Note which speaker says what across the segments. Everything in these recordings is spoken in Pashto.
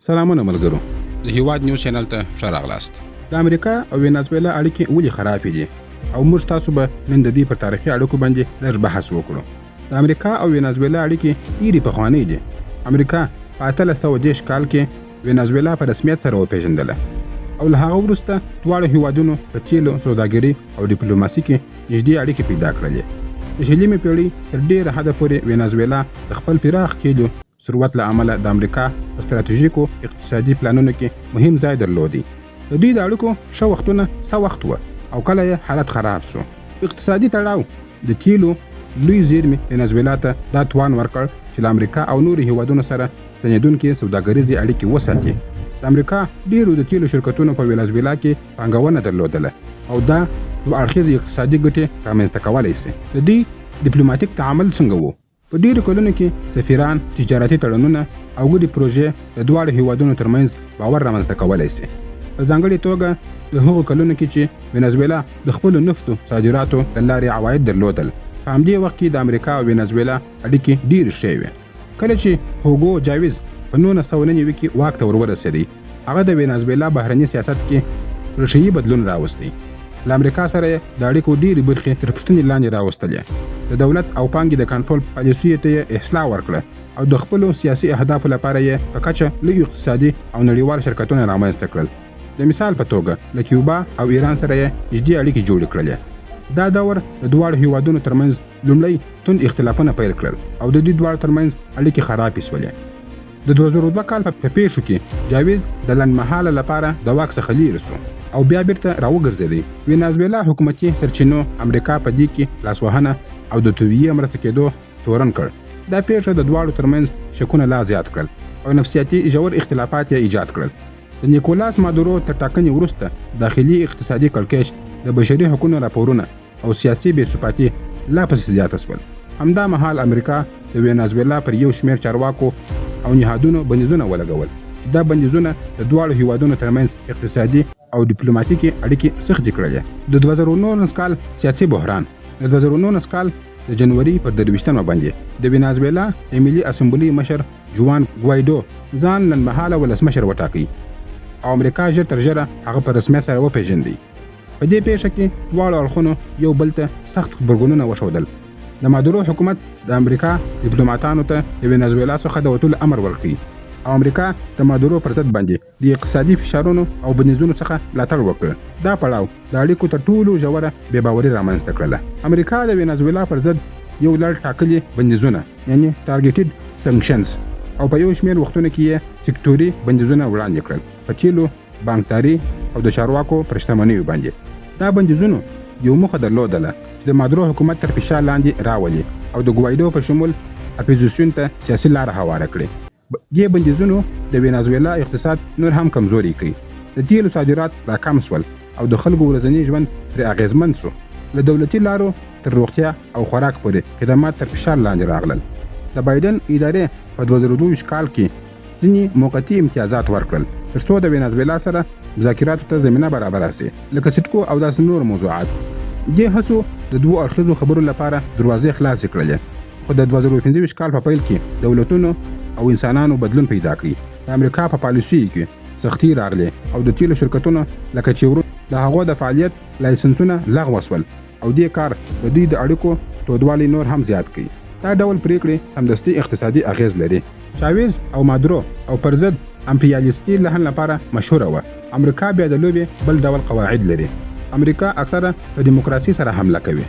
Speaker 1: سلامونه ملګرو.
Speaker 2: د هیواد نیوز چینل ته ښه راغلاست.
Speaker 1: د امریکا او وینزویلا اړیکې ولې خرابې دي او موږ تاسو به نن د دوی په تاریخي اړیکو باندې لږ بحث وکړو. د امریکا او وینزویلا اړیکې ډېرې پخوانۍ دي. امریکا په 1830 کال کې وینزویلا په رسمیت سره وپېژندله او له هغه وروسته دواړو هیوادونو په تیلو، سوداګري او ډیپلوماسي کې نږدې اړیکې پیدا کړلې. د شلمې پیړۍ تر ډېره حده پورې وینزویلا د خپل پراخ کلیو ثروت له امله د امریکا په ستراتیژیکو اقتصادي پلانونو کې مهم ځای درلودی. د دوی د اړیکو ښه وختونه څه وخت و او کله یې حالت خراب شو. اقتصادي تړاو د تیلو لوی زیرمې وینزویلا ته دا توان ورکړ چې له امریکا او نورو هیوادونو سره ستنېدونکې سوداګریزې اړیکې وساتي. د امریکا ډېرو د تیلو شرکتونو په وینزویلا کې پانګونه درلودله او دا دوه اړخیزې اقتصادي ګټې رامنځته کولی شي. د دوی ډیپلوماټیک تعامل څنګه و؟ په ډېرو کلونو کې سفیران، تجارتي تړونونه او ګډې پروژې د دواړو هیوادونو ترمنځ باور رامنځته کولی شي. په ځانګړې توګه د هغو کلونو کې چې وینزویلا د خپلو نفتو صادراتو له لارې عواید درلودل، په همدې وخت کې د امریکا او وینزویلا اړیکې ډېرې ښې وې. کله چې هوګو چاویز په 1999 کې واک ته ورورسېدی، هغه د وینزویلا بهرني سیاست کې ریښه‌یي بدلون راوستی. له امریکا سره د اړیکو ډېرې برخې تر پوښتنې لاندې راوستلې. د دولت او پانګې د کنټرول پالیسیو ته یې اصلاح ورکړه او د خپلو سیاسي اهدافو لپاره یې په کچه لوی اقتصادي او نړیوال شرکتونه رامنځته کړل. د مثال په توګه له کیوبا او ایران سره یې نږدې اړیکې جوړې کړلې. دا دور د دواړو هیوادونو ترمنځ لومړی توند اختلافونه پیل کړل او د دوی دواړو ترمنځ اړیکې خرابې شولې. د 2002 کال په پیښو کې چاویز د لنډمهاله لپاره د واک څخه لیرې شو او بیا بیرته راوګرځېدی. وینزویلا حکومتي سرچینو امریکا په دې کې لاسوهنه او د طبیعي مرسته کېدو تورن کړ. دا پیښه د دواړو ترمنځ شکونه لا زیات کړل او نفسیاتي ژور اختلافات یې ایجاد کړل. د نیکولاس مادورو تر ټاکنې وروسته داخلي اقتصادي کړکېچ، د بشري حقوقو راپورونه او سیاسي بې ثباتي لا پسې زیاته شول. همدا مهال امریکا د وینزویلا پر یو شمېر چارواکو او نهادونو بندیزونه ولګول. دا بندیزونه د دواړو هیوادونو ترمنځ اقتصادي او ډیپلوماټیکي اړیکې سختې کړلې. د 2019 کال سیاسي بحران د 2019 کال د جنوري پر 23 باندې د وینزویلا د ملي اسمبلي مشر جوان ګوایډو ځان لنډمهاله ولسمشر وټاکي او امریکا ژر تر ژره هغه په رسمیت سره وپېژندی. په دې پیښه کې دواړو اړخونو یو بل ته سخت غبرګونونه وښودل. د مادورو حکومت د امریکا ډیپلوماټانو ته د وینزویلا څخه د وتلو امر ورکړي او امریکا د مادورو پر ضد باندې د اقتصادي فشارونو او بندیزونو څخه ملاتړ وکړ. دا پړاو د اړیکو تر ټولو ژوره بې باوري رامنځته کړله. امریکا د وینزویلا پر ضد یو لړ ټاکلي بندیزونه یعنی ټارګېټډ سنکشنز او په یو شمېر وختونو کې یې سکتوري بندیزونه وړاندې کړل په تیلو، بانکداري او د چارواکو پر شتمنیو باندې. دا بندیزونو یو موخه درلودله چې د مادورو حکومت تر فشار لاندې راولي او د ګوایډو په شمول اپوزیسیون ته سیاسي لاره هواره کړي. دې بندیزونو د وینزویلا اقتصاد نور هم کمزوري کړي. د تیلو صادرات راکم شول او د خلکو ورځنی ژوند پرې اغېزمن شو. له دولتي لارو تر روغتیا او خوراک پورې خدمات تر فشار لاندې راغلل. د بایدن ادارې په 2022 کال کې ځینې موقتي امتیازات ورکړل تر څو د وینزویلا سره مذاکراتو ته زمینه برابره شي، لکه سټکو او داسې نور موضوعات. دې هڅو د دوو اړخیزو خبرو لپاره دروازې خلاصې کړلې، خو د 2015 کال په پیل کې دولتونو او انسانانو بدلون پیدا کړي. د امریکا په پالیسۍ کې سختي راغلې او د تیلو شرکتونو لکه چیورون د هغو د فعالیت لایسنسونه لغوه شول او دې کار د دوی د اړیکو تودوالی نور هم زیات کړي. دا ډول پریکړې سمدستي اقتصادي اغیز لري. چاویز او مادورو او پر ضد امپریالیستي لحن لپاره مشهوره وه. امریکا بیا د لوبې بل ډول قواعد لري. امریکا اکثره په دیموکراسي سره حمله کوي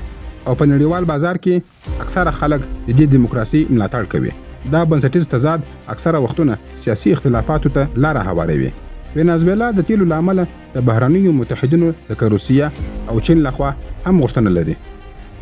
Speaker 1: او په نړیوال بازار کې اکثره خلک د دې دیموکراسي ملاتړ کوي. دا بنسټیز تضاد اکثره وختونه سیاسي اختلافاتو ته لاره هواروي. وینزویلا د تیلو له امله د بهرنیو متحدینو لکه روسیه او چین لخوا هم غوښتنه لري.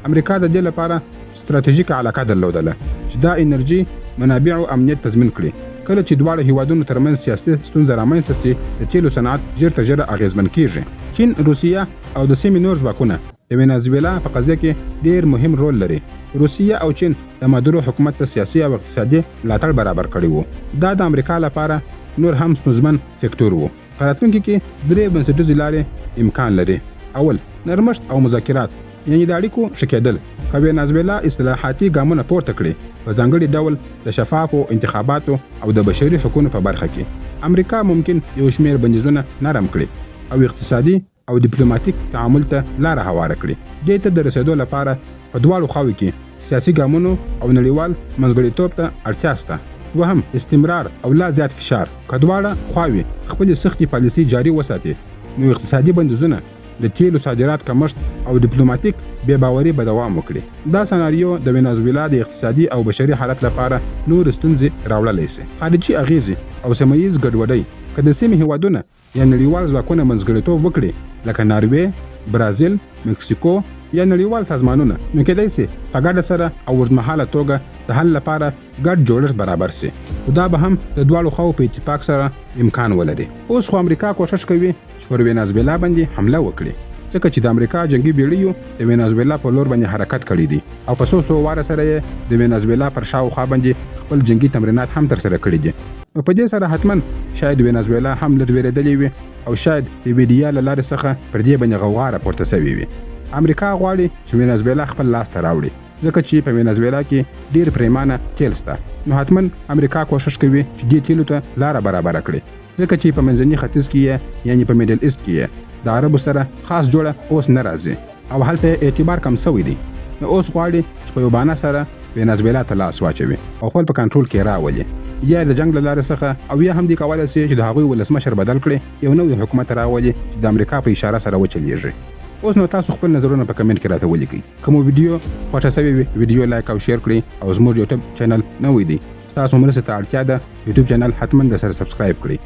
Speaker 1: امریکا د دې لپاره ستراتیژیکه علاقه درلودله چې دا انرژي منابعو امنیت تضمین کړي. کله چې دواړو هیوادونو ترمنځ سیاسي ستونزه رامنځته شي، د تیلو صنعت ژر تر ژره اغېزمن کیږي. چین، روسیه او د سیمې نور ځواکونه د وینزویلا په قضیه کې ډېر مهم رول لري. روسیه او چین د مادورو حکومت ته سیاسي او اقتصادي ملاتړ برابر کړی وو. دا د امریکا لپاره نور هم ستونزمن فکتور وو. په راتلونکي کې درې بنسټیزې لارې امکان لري. اول، نرمښت او مذاکرات یعنی د اړیکو ښه کېدل. که وینزویلا اصلاحاتي ګامونه پورته کړي، په ځانګړي ډول د شفافو انتخاباتو او د بشري حقوقو په برخه کې. امریکا ممکن یو شمېر بندیزونه نرم کړي او اقتصادي او ډیپلوماټیک تعامل ته لار هواره کړي. دې ته د رسیدو لپاره په دواړو خواوو کې سیاسي ګامونو او نړیوال منځګړیتوب ته اړتیا شته. دوهم استمرار او لا زیات فشار. که دواړه خواوې خپلې سختې پالیسۍ جاري وساتي نو اقتصادي بندیزونه د تیلو صادرات کمښت او ډیپلوماټیک بې باوري به دوام وکړي. دا سناریو د وینزویلا د اقتصادي او بشري حالت لپاره نور ستونزې راوړلی شي. خارجي اغیزې او سیمهییز ګډوډۍ. که د سیمې هیوادونه یا نړیوال ځواکونه منځګړیتوب وکړي لکه ناروې، برازیل، مکسیکو یا نړیوال سازمانونه نو کېدای شي په ګډه سره او اوږدمهاله توګه د حل لپاره ګډ جوړښت برابر شي. خو دا به هم د دواړو خواوو په اتفاق سره امکان ولري. اوس خو امریکا کوشش کوي چې پر وینزویلا باندې حمله وکړي ځکه چې د امریکا جنگي بیړیو د وینزویلا په لور باندې حرکت کړی دی او په څو واره سره یې د وینزویلا پر شاوخوا باندې خپل جنگي تمرینات هم ترسره کړي دي. په دې سره حتما شاید وینزویلا هم لږ ویرېدلې وي او شاید د ویډیا له لارې څخه پر دې باندې غوغا راپورته شوې وي. امریکا غواړي چې وینزویلا خپل لاس ته راوړي ځکه چې په وینزویلا کې ډیر پریمانه تیل شته. نو حتما امریکا کوشش کوي چې دې تیلو ته لاره برابره کړي ځکه چې په منځني ختیځ کې یعنی په میډل ایست کې د عربو سره خاص جوړه اوس نه راځي او هلته اعتبار کم شوی دی. نو اوس غواړي چې په یو بهانه سره وینزویلا ته لاس واچوي او خپل په کنټرول کې راولي. یا د جنگ له لارې څخه او یا هم دې کولی شي چې د هغوی ولسمشر بدل کړي یو نوی حکومت راولي چې د امریکا په اشاره سره وچلیږي. اوس نو تاسو خپل نظرونه په کمنټ کې راته ولیکئ. که مو ویډیو خوښه شوې وي ویډیو لایک او شیر کړئ او زموږ یوټیوب چینل نوی دی ستاسو مرسته ته اړتیا ده یوټیوب چینل حتما د سره سبسکرایب کړئ.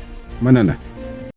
Speaker 1: مننه.